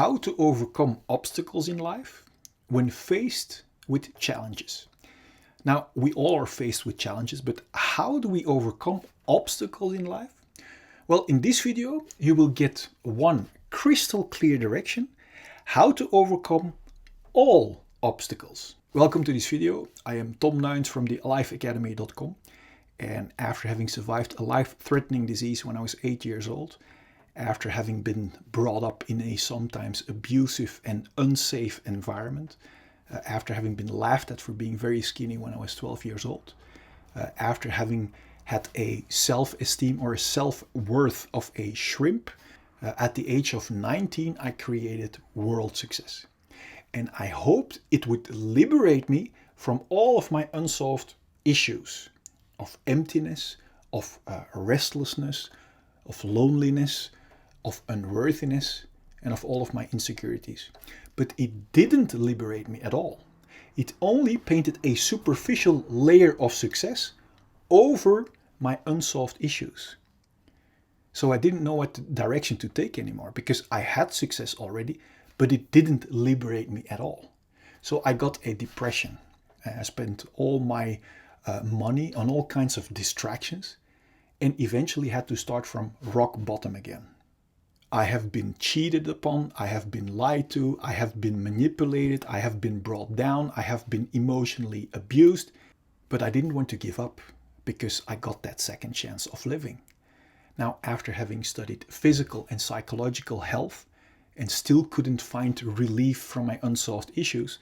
how to overcome obstacles in life when faced with challenges. Now, we all are faced with challenges, but how do we overcome obstacles in life? Well, in this video, you will get one crystal clear direction how to overcome all obstacles. Welcome to this video. I am Tom Nuyens from the alifeacademy.com, and after having survived a life-threatening disease when I was 8 years old, after having been brought up in a sometimes abusive and unsafe environment, after having been laughed at for being very skinny when I was 12 years old, after having had a self-esteem or a self-worth of a shrimp, at the age of 19 I created world success. And I hoped it would liberate me from all of my unsolved issues of emptiness, of restlessness, of loneliness, of unworthiness, and of all of my insecurities. But it didn't liberate me at all. It only painted a superficial layer of success over my unsolved issues. So I didn't know what direction to take anymore because I had success already, but it didn't liberate me at all. So I got a depression. I spent all my money on all kinds of distractions and eventually had to start from rock bottom again. I have been cheated upon, I have been lied to, I have been manipulated, I have been brought down, I have been emotionally abused, but I didn't want to give up because I got that second chance of living. Now, after having studied physical and psychological health and still couldn't find relief from my unsolved issues,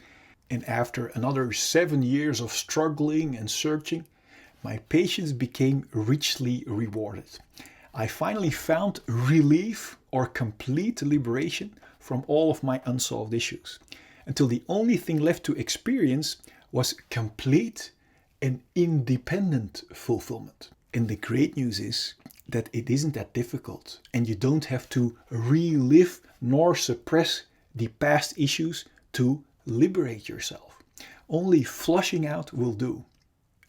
and after another 7 years of struggling and searching, my patience became richly rewarded. I finally found relief or complete liberation from all of my unsolved issues, until the only thing left to experience was complete and independent fulfillment. And the great news is that it isn't that difficult, and you don't have to relive nor suppress the past issues to liberate yourself. Only flushing out will do.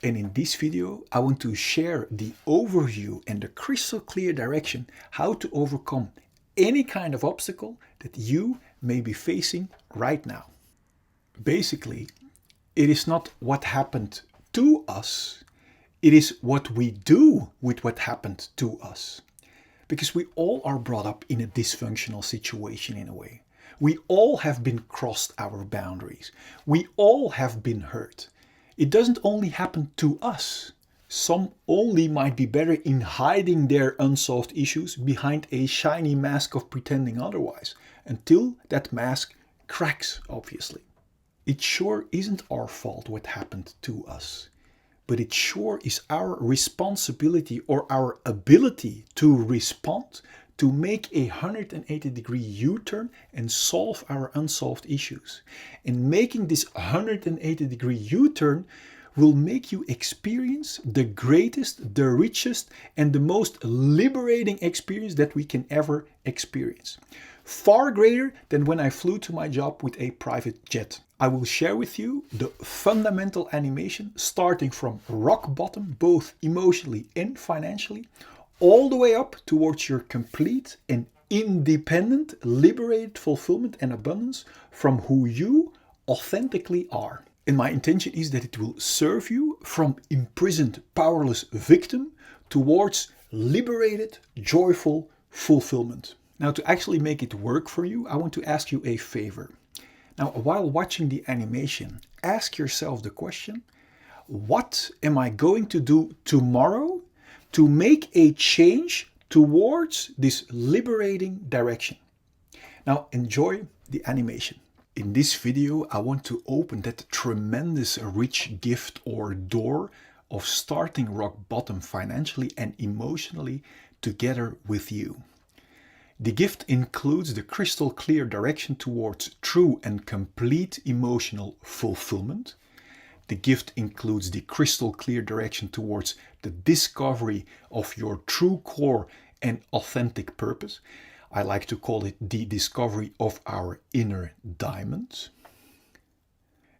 And in this video, I want to share the overview and the crystal clear direction how to overcome any kind of obstacle that you may be facing right now. Basically, it is not what happened to us, it is what we do with what happened to us. Because we all are brought up in a dysfunctional situation in a way. We all have been crossed our boundaries. We all have been hurt. It doesn't only happen to us. Some only might be better in hiding their unsolved issues behind a shiny mask of pretending otherwise, until that mask cracks, obviously. It sure isn't our fault what happened to us, but it sure is our responsibility or our ability to respond, to make a 180-degree U-turn and solve our unsolved issues. And making this 180-degree U-turn will make you experience the greatest, the richest, and the most liberating experience that we can ever experience. Far greater than when I flew to my job with a private jet. I will share with you the fundamental animation starting from rock bottom, both emotionally and financially, all the way up towards your complete and independent, liberated fulfillment and abundance from who you authentically are. And my intention is that it will serve you from imprisoned, powerless victim towards liberated, joyful fulfillment. Now, to actually make it work for you, I want to ask you a favor. Now, while watching the animation, ask yourself the question, what am I going to do tomorrow to make a change towards this liberating direction? Now enjoy the animation. In this video, I want to open that tremendous rich gift or door of starting rock bottom financially and emotionally together with you. The gift includes the crystal clear direction towards true and complete emotional fulfillment. The gift includes the crystal clear direction towards the discovery of your true core and authentic purpose. I like to call it the discovery of our inner diamond.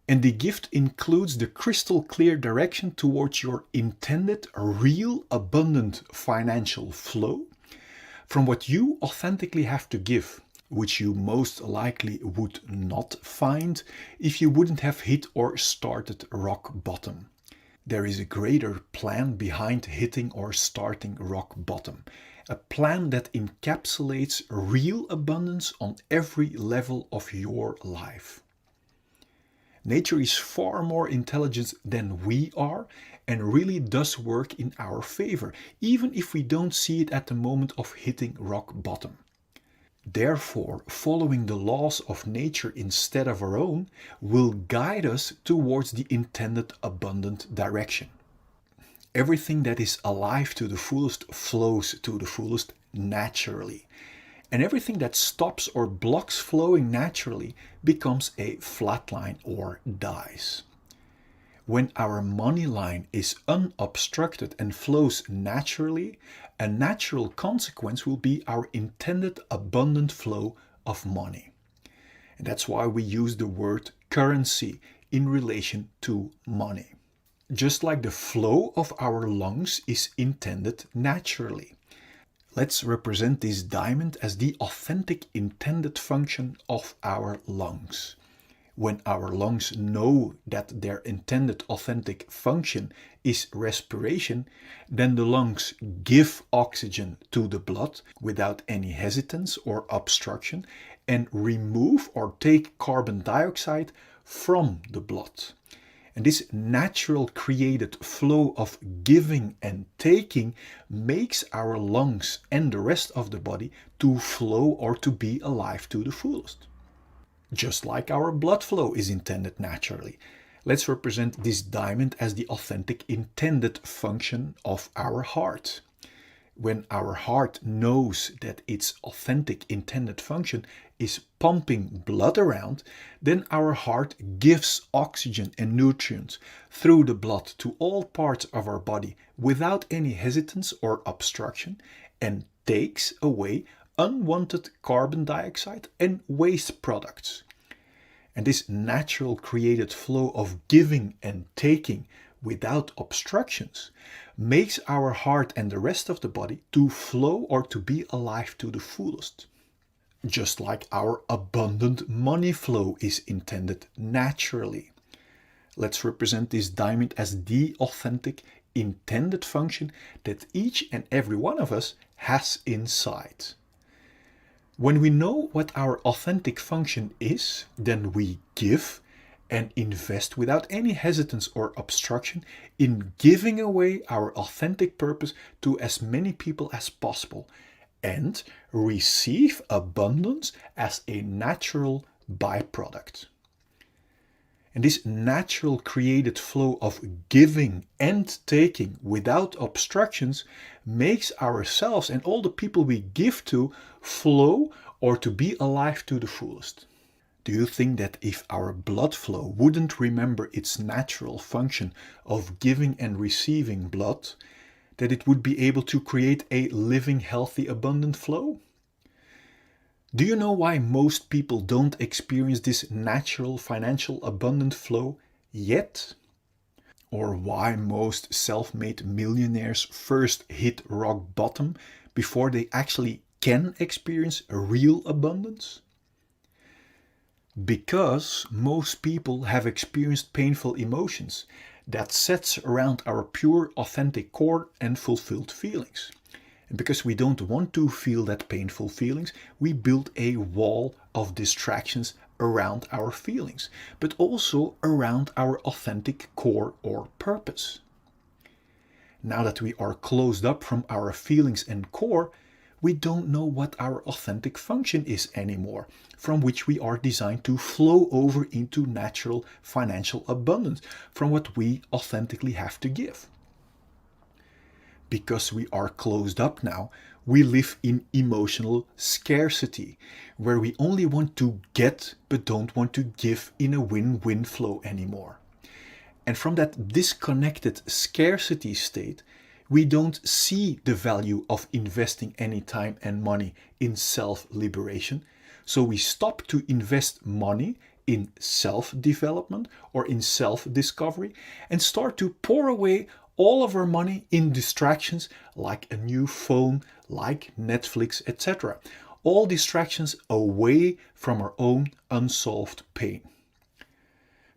And the gift includes the crystal clear direction towards your intended, real, abundant financial flow from what you authentically have to give which you most likely would not find if you wouldn't have hit or started rock bottom. There is a greater plan behind hitting or starting rock bottom, a plan that encapsulates real abundance on every level of your life. Nature is far more intelligent than we are and really does work in our favor, even if we don't see it at the moment of hitting rock bottom. Therefore, following the laws of nature instead of our own will guide us towards the intended abundant direction. Everything that is alive to the fullest flows to the fullest naturally. And everything that stops or blocks flowing naturally becomes a flat line or dies. When our money line is unobstructed and flows naturally, a natural consequence will be our intended abundant flow of money. And that's why we use the word currency in relation to money. Just like the flow of our lungs is intended naturally. Let's represent this diamond as the authentic intended function of our lungs. When our lungs know that their intended authentic function is respiration, then the lungs give oxygen to the blood without any hesitance or obstruction and remove or take carbon dioxide from the blood. And this natural created flow of giving and taking makes our lungs and the rest of the body to flow or to be alive to the fullest. Just like our blood flow is intended naturally. Let's represent this diamond as the authentic intended function of our heart. When our heart knows that its authentic intended function is pumping blood around, then our heart gives oxygen and nutrients through the blood to all parts of our body without any hesitance or obstruction and takes away unwanted carbon dioxide and waste products. And this natural created flow of giving and taking without obstructions makes our heart and the rest of the body to flow or to be alive to the fullest. Just like our abundant money flow is intended naturally. Let's represent this diamond as the authentic intended function that each and every one of us has inside. When we know what our authentic function is, then we give and invest without any hesitance or obstruction in giving away our authentic purpose to as many people as possible and receive abundance as a natural byproduct. And this natural created flow of giving and taking without obstructions makes ourselves and all the people we give to flow or to be alive to the fullest. Do you think that if our blood flow wouldn't remember its natural function of giving and receiving blood, that it would be able to create a living, healthy, abundant flow? Do you know why most people don't experience this natural financial abundant flow yet? Or why most self-made millionaires first hit rock bottom before they actually can experience a real abundance? Because most people have experienced painful emotions that sets around our pure, authentic core and fulfilled feelings. And because we don't want to feel that painful feelings, we build a wall of distractions around our feelings, but also around our authentic core or purpose. Now that we are closed up from our feelings and core, we don't know what our authentic function is anymore, from which we are designed to flow over into natural financial abundance, from what we authentically have to give. Because we are closed up now, we live in emotional scarcity, where we only want to get but don't want to give in a win-win flow anymore. And from that disconnected scarcity state, we don't see the value of investing any time and money in self-liberation. So we stop to invest money in self-development or in self-discovery and start to pour away all of our money in distractions like a new phone, like Netflix, etc. all distractions away from our own unsolved pain.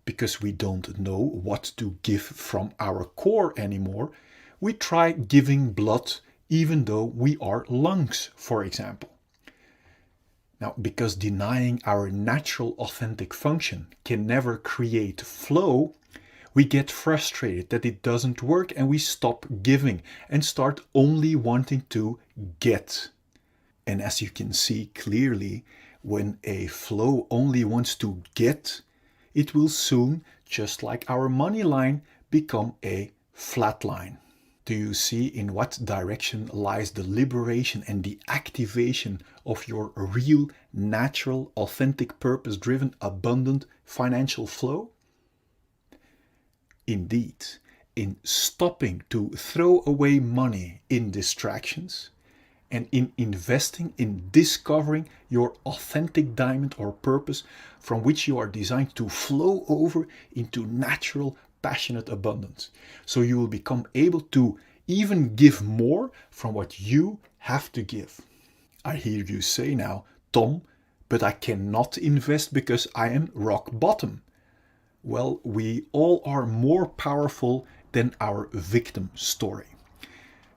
Because we don't know what to give from our core anymore, we try giving blood even though we are lungs, for example. Now, because denying our natural authentic function can never create flow, we get frustrated that it doesn't work and we stop giving and start only wanting to get. And as you can see clearly, when a flow only wants to get, it will soon, just like our money line, become a flat line. Do you see in what direction lies the liberation and the activation of your real, natural, authentic, purpose-driven, abundant financial flow? Indeed, in stopping to throw away money in distractions and in investing in discovering your authentic diamond or purpose from which you are designed to flow over into natural, passionate abundance. So you will become able to even give more from what you have to give. I hear you say now, Tom, but I cannot invest because I am rock bottom. Well, we all are more powerful than our victim story.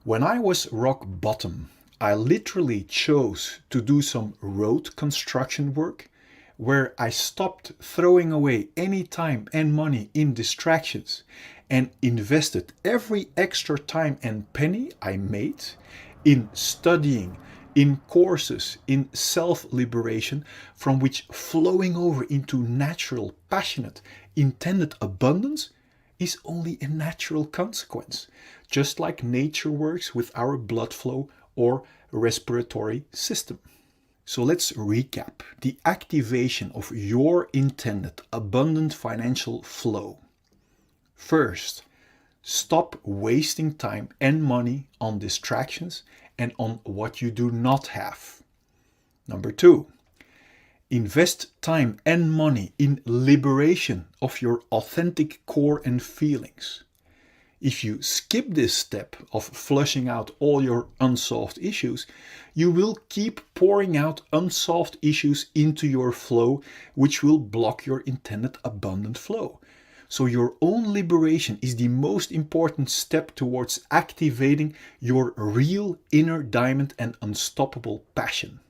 When I was rock bottom, I literally chose to do some road construction work where I stopped throwing away any time and money in distractions and invested every extra time and penny I made in studying, in courses, in self-liberation, from which flowing over into natural, passionate, intended abundance is only a natural consequence, just like nature works with our blood flow or respiratory system. So let's recap the activation of your intended abundant financial flow. First, stop wasting time and money on distractions and on what you do not have. Number 2, invest time and money in liberation of your authentic core and feelings. If you skip this step of flushing out all your unsolved issues, you will keep pouring out unsolved issues into your flow, which will block your intended abundant flow. So your own liberation is the most important step towards activating your real inner diamond and unstoppable passion.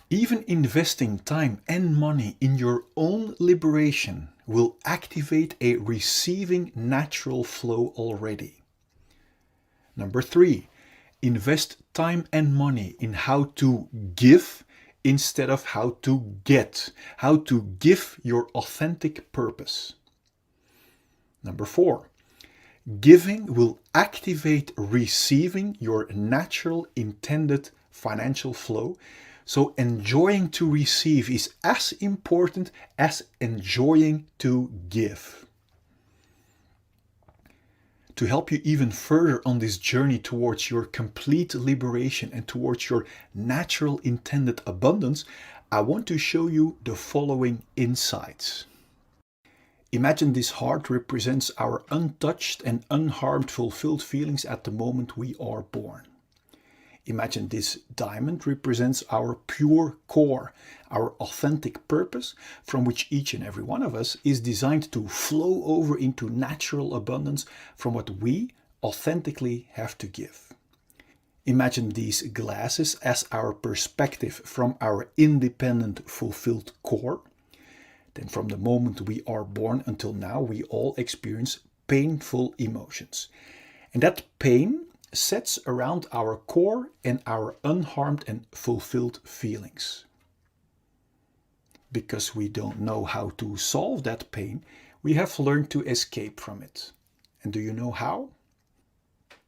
Even investing time and money in your own liberation will activate a receiving natural flow already. Number 3, invest time and money in how to give instead of how to get, how to give your authentic purpose. Number 4, giving will activate receiving your natural intended financial flow. So enjoying to receive is as important as enjoying to give. To help you even further on this journey towards your complete liberation and towards your natural intended abundance, I want to show you the following insights. Imagine this heart represents our untouched and unharmed fulfilled feelings at the moment we are born. Imagine this diamond represents our pure core, our authentic purpose, from which each and every one of us is designed to flow over into natural abundance from what we authentically have to give. Imagine these glasses as our perspective from our independent, fulfilled core. Then from the moment we are born until now, we all experience painful emotions. And that pain sets around our core and our unharmed and fulfilled feelings. Because we don't know how to solve that pain, we have learned to escape from it. And do you know how?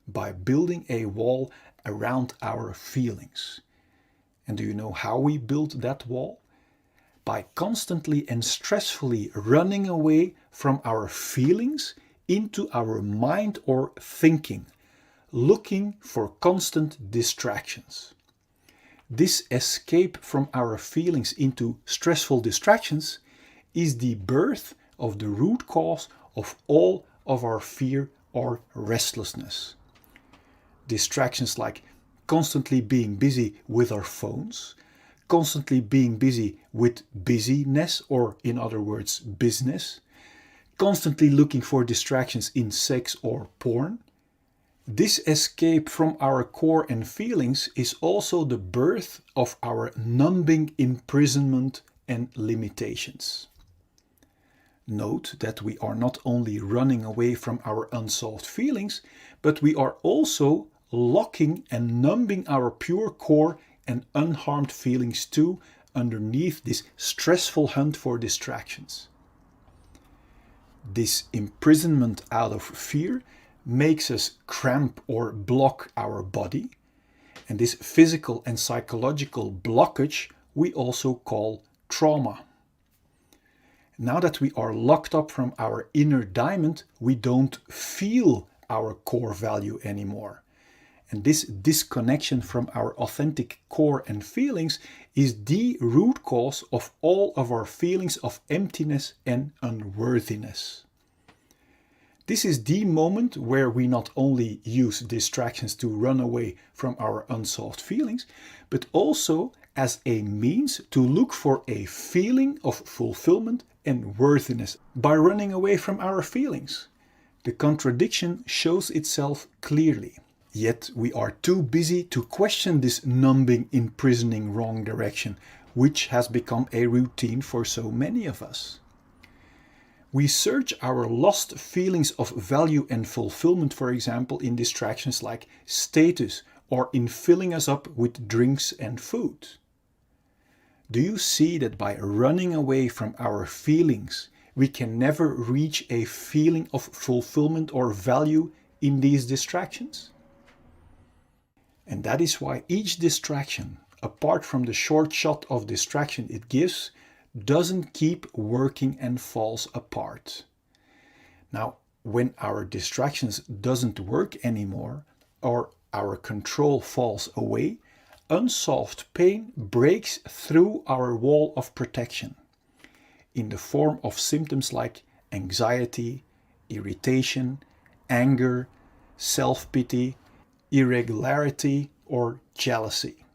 By building a wall around our feelings. And do you know how we build that wall? By constantly and stressfully running away from our feelings into our mind or thinking, looking for constant distractions. This escape from our feelings into stressful distractions is the birth of the root cause of all of our fear or restlessness. Distractions like constantly being busy with our phones, constantly being busy with busyness, or in other words, business, constantly looking for distractions in sex or porn. This escape from our core and feelings is also the birth of our numbing imprisonment and limitations. Note that we are not only running away from our unsolved feelings, but we are also locking and numbing our pure core and unharmed feelings too underneath this stressful hunt for distractions. This imprisonment out of fear makes us cramp or block our body, and this physical and psychological blockage we also call trauma. Now that we are locked up from our inner diamond, we don't feel our core value anymore. And this disconnection from our authentic core and feelings is the root cause of all of our feelings of emptiness and unworthiness. This is the moment where we not only use distractions to run away from our unsolved feelings, but also as a means to look for a feeling of fulfillment and worthiness by running away from our feelings. The contradiction shows itself clearly. Yet we are too busy to question this numbing, imprisoning wrong direction, which has become a routine for so many of us. We search our lost feelings of value and fulfillment, for example, in distractions like status or in filling us up with drinks and food. Do you see that by running away from our feelings, we can never reach a feeling of fulfillment or value in these distractions? And that is why each distraction, apart from the short shot of distraction it gives, doesn't keep working and falls apart. Now, when our distractions doesn't work anymore, or our control falls away, unsolved pain breaks through our wall of protection in the form of symptoms like anxiety, irritation, anger, self-pity, irregularity, or jealousy.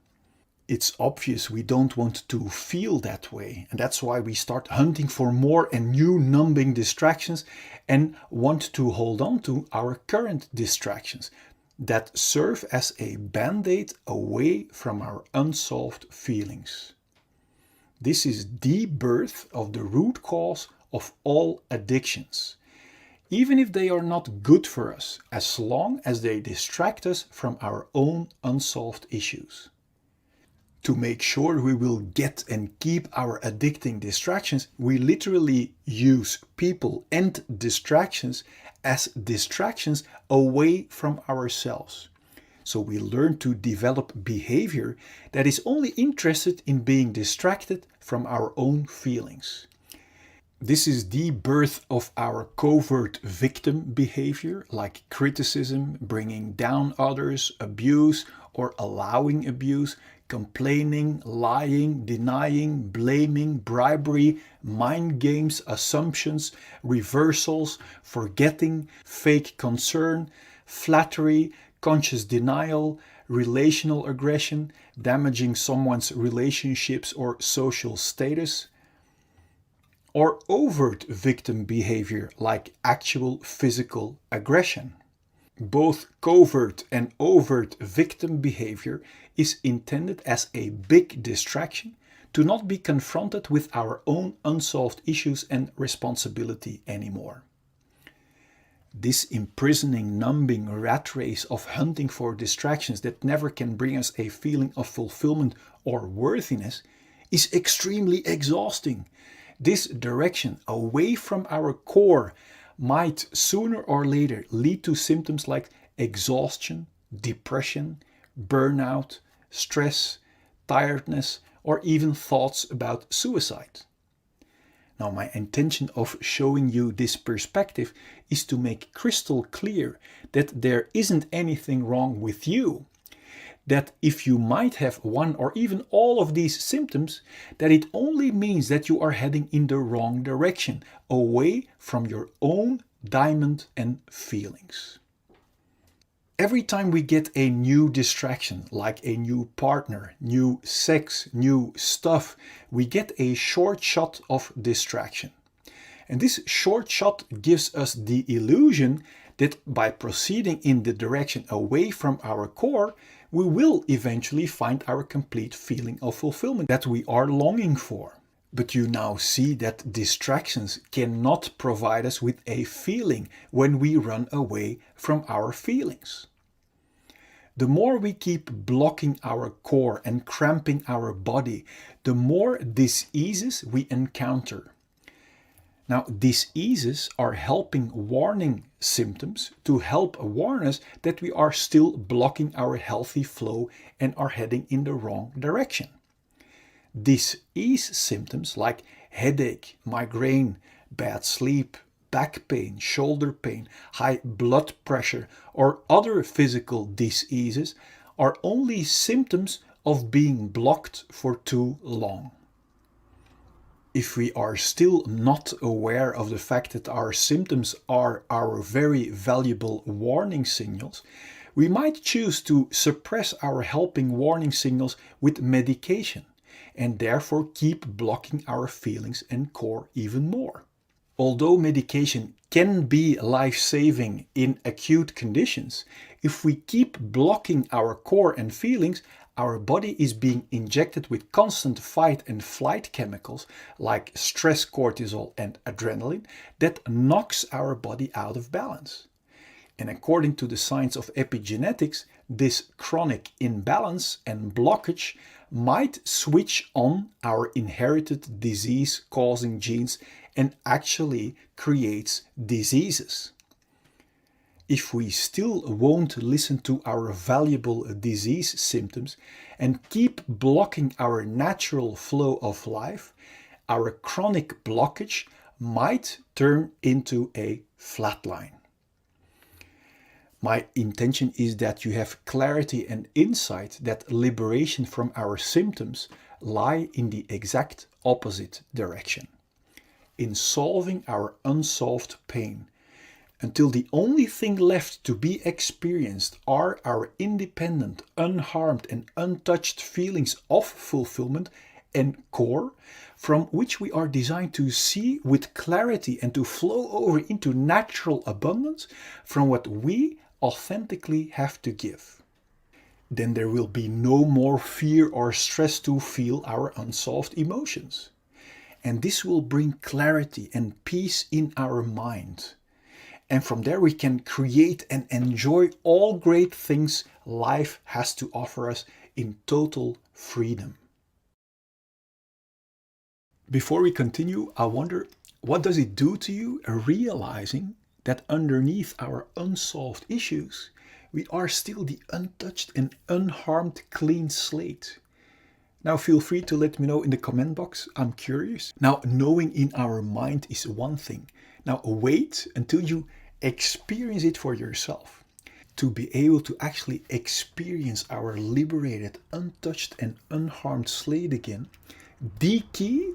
It's obvious we don't want to feel that way, and that's why we start hunting for more and new numbing distractions and want to hold on to our current distractions that serve as a band-aid away from our unsolved feelings. This is the birth of the root cause of all addictions, even if they are not good for us, as long as they distract us from our own unsolved issues. To make sure we will get and keep our addicting distractions, we literally use people and distractions as distractions away from ourselves. So we learn to develop behavior that is only interested in being distracted from our own feelings. This is the birth of our covert victim behavior, like criticism, bringing down others, abuse or allowing abuse, complaining, lying, denying, blaming, bribery, mind games, assumptions, reversals, forgetting, fake concern, flattery, conscious denial, relational aggression, damaging someone's relationships or social status, or overt victim behavior like actual physical aggression. Both covert and overt victim behavior is intended as a big distraction to not be confronted with our own unsolved issues and responsibility anymore. This imprisoning, numbing rat race of hunting for distractions that never can bring us a feeling of fulfillment or worthiness is extremely exhausting. This direction away from our core might sooner or later lead to symptoms like exhaustion, depression, burnout, stress, tiredness, or even thoughts about suicide. Now, my intention of showing you this perspective is to make crystal clear that there isn't anything wrong with you. That if you might have one or even all of these symptoms, that it only means that you are heading in the wrong direction, away from your own diamond and feelings. Every time we get a new distraction, like a new partner, new sex, new stuff, we get a short shot of distraction. And this short shot gives us the illusion that by proceeding in the direction away from our core, we will eventually find our complete feeling of fulfillment that we are longing for. But you now see that distractions cannot provide us with a feeling when we run away from our feelings. The more we keep blocking our core and cramping our body, the more diseases we encounter. Now, diseases are helping warning symptoms to help warn us that we are still blocking our healthy flow and are heading in the wrong direction. Disease symptoms like headache, migraine, bad sleep, back pain, shoulder pain, high blood pressure, or other physical diseases are only symptoms of being blocked for too long. If we are still not aware of the fact that our symptoms are our very valuable warning signals, we might choose to suppress our helping warning signals with medication and therefore keep blocking our feelings and core even more. Although medication can be life-saving in acute conditions, if we keep blocking our core and feelings, our body is being injected with constant fight and flight chemicals like stress cortisol and adrenaline that knocks our body out of balance. And according to the science of epigenetics, this chronic imbalance and blockage might switch on our inherited disease-causing genes and actually creates diseases. If we still won't listen to our valuable disease symptoms and keep blocking our natural flow of life, our chronic blockage might turn into a flatline. My intention is that you have clarity and insight that liberation from our symptoms lie in the exact opposite direction, in solving our unsolved pain, until the only thing left to be experienced are our independent, unharmed and untouched feelings of fulfillment and core, from which we are designed to see with clarity and to flow over into natural abundance from what we authentically have to give. Then there will be no more fear or stress to feel our unsolved emotions. And this will bring clarity and peace in our mind. And from there we can create and enjoy all great things life has to offer us in total freedom. Before we continue, I wonder, what does it do to you realizing that underneath our unsolved issues, we are still the untouched and unharmed clean slate? Now feel free to let me know in the comment box. I'm curious. Now, knowing in our mind is one thing. Now wait until you experience it for yourself. To be able to actually experience our liberated, untouched and unharmed slate again, the key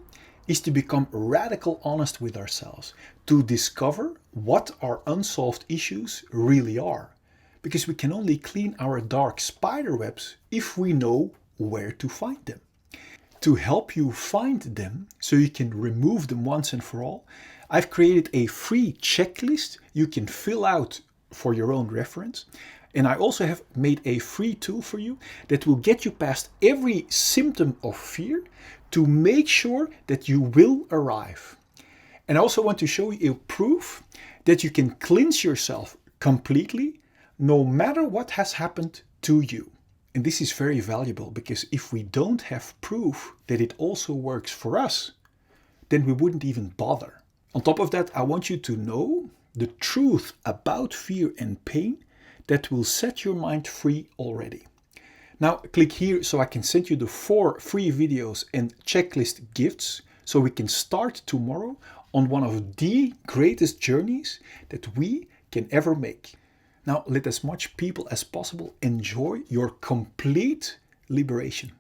is to become radical honest with ourselves, to discover what our unsolved issues really are. Because we can only clean our dark spider webs if we know where to find them. To help you find them, so you can remove them once and for all, I've created a free checklist you can fill out for your own reference. And I also have made a free tool for you that will get you past every symptom of fear to make sure that you will arrive. And I also want to show you a proof that you can cleanse yourself completely no matter what has happened to you. And this is very valuable because if we don't have proof that it also works for us, then we wouldn't even bother. On top of that, I want you to know the truth about fear and pain that will set your mind free already. Now click here so I can send you the 4 free videos and checklist gifts so we can start tomorrow on one of the greatest journeys that we can ever make. Now let as much people as possible enjoy your complete liberation.